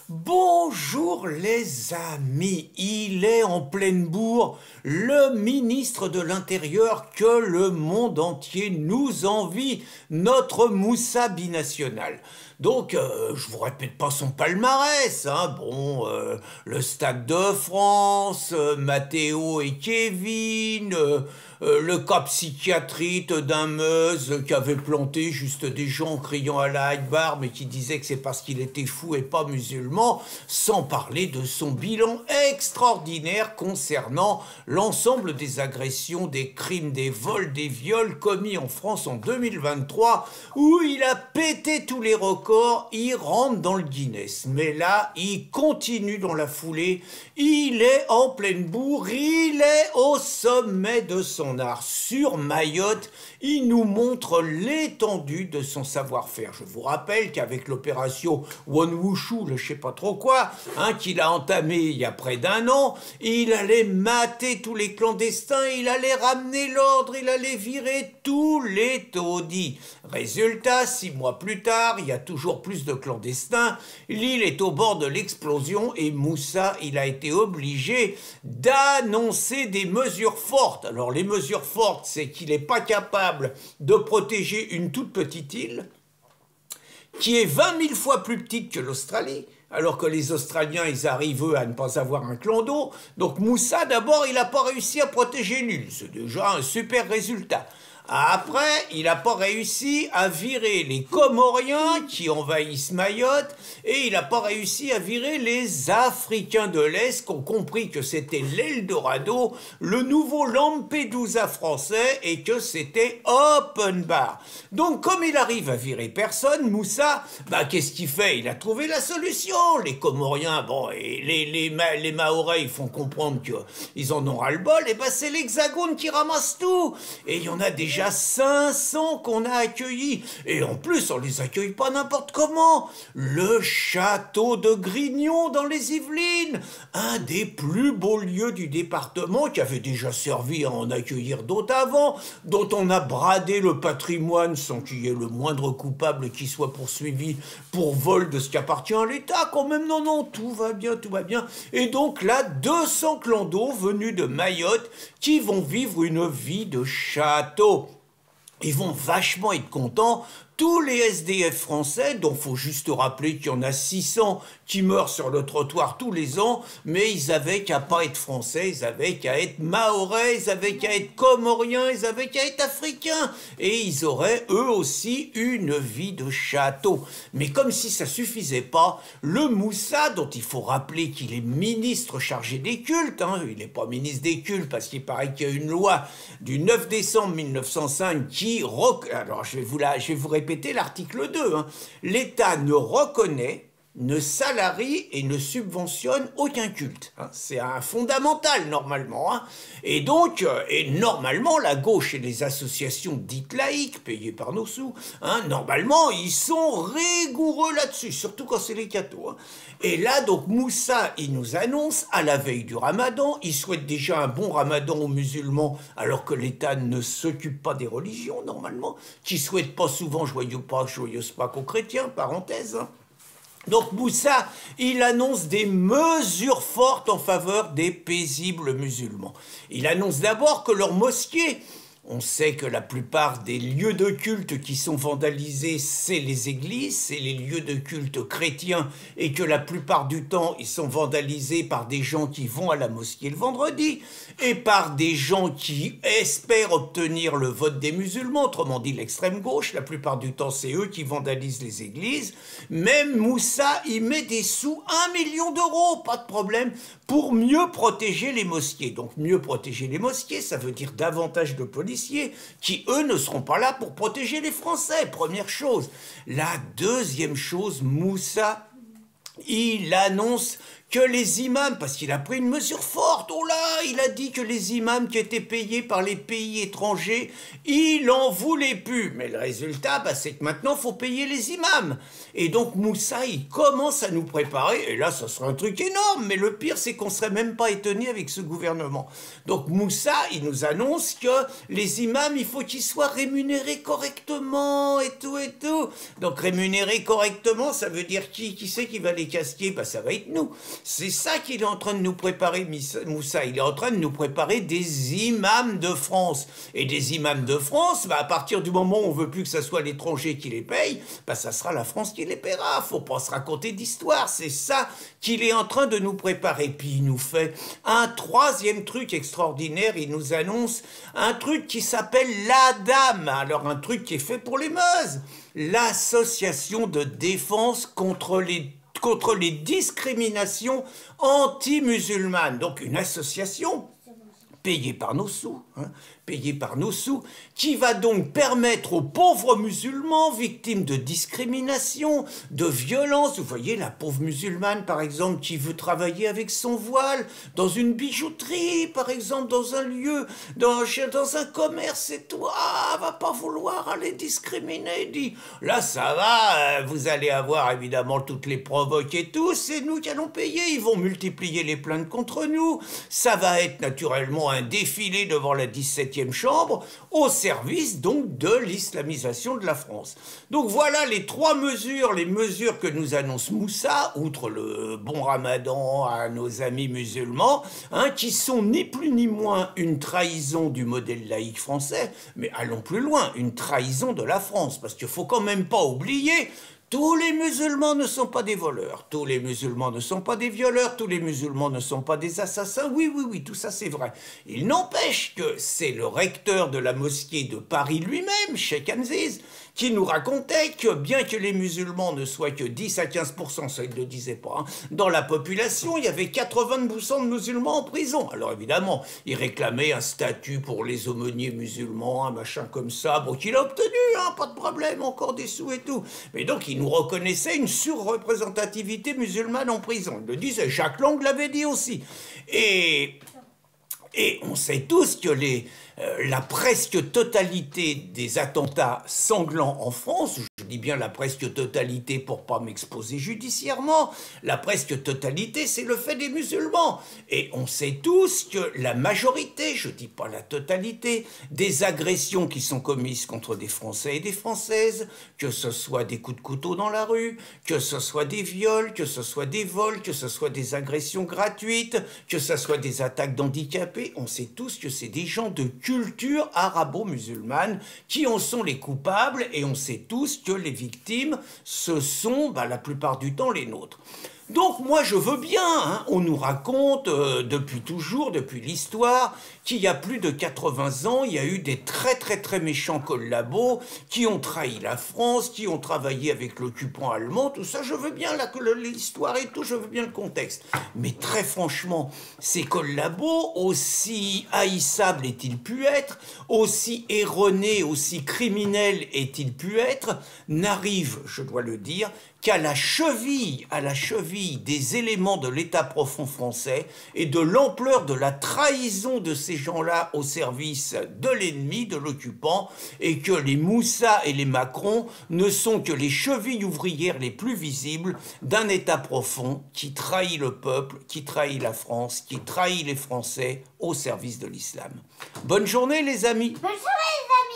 Bonjour les amis, il est en pleine bourre, le ministre de l'Intérieur que le monde entier nous envie, notre Moussa binational. Donc, je vous répète pas son palmarès, hein. Bon, le Stade de France, Mathéo et Kevin, le cas psychiatrique d'un Meuse qui avait planté juste des gens criant à la Akbar, mais qui disait que c'est parce qu'il était fou et pas musulman, sans parler de son bilan extraordinaire concernant l'ensemble des agressions, des crimes, des vols, des viols commis en France en 2023, où il a pété tous les records, il rentre dans le Guinness. Mais là, il continue dans la foulée, il est en pleine bourre, il est au sommet de son art. Sur Mayotte, il nous montre l'étendue de son savoir-faire. Je vous rappelle qu'avec l'opération Wonwushu, le je sais pas trop quoi, hein, qu'il a entamé il y a près d'un an, il allait mater tous les clandestins, il allait ramener l'ordre, il allait virer tous les taudis. Résultat, 6 mois plus tard, il y a toujours plus de clandestins, l'île est au bord de l'explosion et Moussa, il a été obligé d'annoncer des mesures fortes. Alors les mesures fortes, c'est qu'il n'est pas capable de protéger une toute petite île qui est 20 000 fois plus petite que l'Australie, alors que les Australiens, ils arrivent, eux, à ne pas avoir un clan d'eau. Donc Moussa, d'abord, il n'a pas réussi à protéger l'île. C'est déjà un super résultat. Après, il n'a pas réussi à virer les Comoriens qui envahissent Mayotte et il n'a pas réussi à virer les Africains de l'Est qui ont compris que c'était l'Eldorado, le nouveau Lampedusa français et que c'était open bar. Donc comme il arrive à virer personne, Moussa, qu'est-ce qu'il fait? Il a trouvé la solution. Les Comoriens, bon, et les Mahorais, ils font comprendre qu'ils en ont ras-le-bol, et c'est l'Hexagone qui ramasse tout. Et il y en a déjà 500 qu'on a accueillis. Et en plus, on les accueille pas n'importe comment. Le château de Grignon dans les Yvelines, un des plus beaux lieux du département qui avait déjà servi à en accueillir d'autres avant, dont on a bradé le patrimoine sans qu'il y ait le moindre coupable qui soit poursuivi pour vol de ce qui appartient à l'État. Quand même, non, non, tout va bien, tout va bien. Et donc là, 200 clans d'eau venus de Mayotte qui vont vivre une vie de château. Ils vont vachement être contents. Tous les SDF français, dont il faut juste rappeler qu'il y en a 600 qui meurent sur le trottoir tous les ans, mais ils avaient qu'à pas être français, ils avaient qu'à être mahorais, ils avaient qu'à être comoriens, ils avaient qu'à être africains. Et ils auraient eux aussi une vie de château. Mais comme si ça suffisait pas, le Moussa, dont il faut rappeler qu'il est ministre chargé des cultes, hein, il n'est pas ministre des cultes parce qu'il paraît qu'il y a une loi du 9 décembre 1905 qui... Alors je vais vous répéter l'article 2. Hein. L'État ne reconnaît, ne salarie et ne subventionne aucun culte. Hein. C'est un fondamental, normalement. Hein. Et donc, normalement, la gauche et les associations dites laïques, payées par nos sous, hein, normalement, ils sont rigoureux là-dessus, surtout quand c'est les cathos. Hein. Et là, donc, Moussa, il nous annonce, à la veille du ramadan, il souhaite déjà un bon ramadan aux musulmans, alors que l'État ne s'occupe pas des religions, normalement, qui souhaite pas souvent joyeux Pâques aux chrétiens, parenthèse, hein. Donc Moussa, il annonce des mesures fortes en faveur des paisibles musulmans. Il annonce d'abord que leurs mosquées, on sait que la plupart des lieux de culte qui sont vandalisés, c'est les églises, c'est les lieux de culte chrétiens, et que la plupart du temps, ils sont vandalisés par des gens qui vont à la mosquée le vendredi, et par des gens qui espèrent obtenir le vote des musulmans, autrement dit l'extrême gauche. La plupart du temps, c'est eux qui vandalisent les églises. Même Moussa, il met des sous, 1 million d'euros, pas de problème, pour mieux protéger les mosquées. Donc mieux protéger les mosquées, ça veut dire davantage de policiers qui, eux, ne seront pas là pour protéger les Français, première chose. La deuxième chose, Moussa, il annonce que les imams, parce qu'il a pris une mesure forte, oh là, il a dit que les imams qui étaient payés par les pays étrangers, il en voulait plus. Mais le résultat, bah, c'est que maintenant, il faut payer les imams. Et donc Moussa, il commence à nous préparer, et là, ça sera un truc énorme, mais le pire, c'est qu'on ne serait même pas étonné avec ce gouvernement. Donc Moussa, il nous annonce que les imams, il faut qu'ils soient rémunérés correctement, et tout, et tout. Donc rémunérés correctement, ça veut dire qui c'est qui va les casquer? Bah, ça va être nous. C'est ça qu'il est en train de nous préparer, Moussa. Il est en train de nous préparer des imams de France. Et des imams de France, bah, à partir du moment où on veut plus que ce soit l'étranger qui les paye, bah, ça sera la France qui les paiera. Faut pas se raconter d'histoire. C'est ça qu'il est en train de nous préparer. Puis il nous fait un troisième truc extraordinaire. Il nous annonce un truc qui s'appelle l'ADAM. Alors un truc qui est fait pour les Meuse. L'association de défense contre les discriminations anti-musulmanes. Donc une association payée par nos sous, payée par nos sous, qui va donc permettre aux pauvres musulmans victimes de discrimination, de violence. Vous voyez la pauvre musulmane, par exemple, qui veut travailler avec son voile dans une bijouterie, par exemple, dans un lieu, dans un commerce et tout. Ah, va pas vouloir aller discriminer, dit. Là, ça va, vous allez avoir évidemment toutes les provoques et tout, c'est nous qui allons payer, ils vont multiplier les plaintes contre nous. Ça va être naturellement un défilé devant la 17e chambre au service donc de l'islamisation de la France. Donc voilà les trois mesures, les mesures que nous annonce Moussa, outre le bon ramadan à nos amis musulmans, qui sont ni plus ni moins une trahison du modèle laïque français, mais allons plus loin, une trahison de la France, parce qu'il faut quand même pas oublier. Tous les musulmans ne sont pas des voleurs, tous les musulmans ne sont pas des violeurs, tous les musulmans ne sont pas des assassins, oui, tout ça c'est vrai. Il n'empêche que c'est le recteur de la mosquée de Paris lui-même, Cheikh Hamziz, qui nous racontait que bien que les musulmans ne soient que 10 à 15%, ça il ne le disait pas, dans la population, il y avait 80% de musulmans en prison. Alors évidemment, il réclamait un statut pour les aumôniers musulmans, un machin comme ça, bon, qu'il a obtenu, pas de problème, encore des sous et tout. Mais donc il nous reconnaissait une surreprésentativité musulmane en prison. Il le disait, Jacques Lang l'avait dit aussi. Et on sait tous que la presque totalité des attentats sanglants en France, je dis bien la presque totalité pour pas m'exposer judiciairement, la presque totalité c'est le fait des musulmans. Et on sait tous que la majorité, je dis pas la totalité, des agressions qui sont commises contre des Français et des Françaises, que ce soit des coups de couteau dans la rue, que ce soit des viols, que ce soit des vols, que ce soit des agressions gratuites, que ce soit des attaques d'handicapés, on sait tous que c'est des gens de culture arabo-musulmane qui en sont les coupables, et on sait tous que les victimes, ce sont la plupart du temps les nôtres. Donc moi je veux bien, on nous raconte depuis toujours, depuis l'histoire, qu'il y a plus de 80 ans, il y a eu des très méchants collabos qui ont trahi la France, qui ont travaillé avec l'occupant allemand, tout ça, je veux bien l'histoire et tout, je veux bien le contexte. Mais très franchement, ces collabos, aussi haïssables est-il pu être, aussi erronés, aussi criminels est-il pu être, n'arrivent, je dois le dire, qu'à la cheville des éléments de l'État profond français et de l'ampleur de la trahison de ces gens-là au service de l'ennemi, de l'occupant, et que les Moussa et les Macron ne sont que les chevilles ouvrières les plus visibles d'un État profond qui trahit le peuple, qui trahit la France, qui trahit les Français au service de l'islam. Bonne journée les amis. Bonne journée les amis.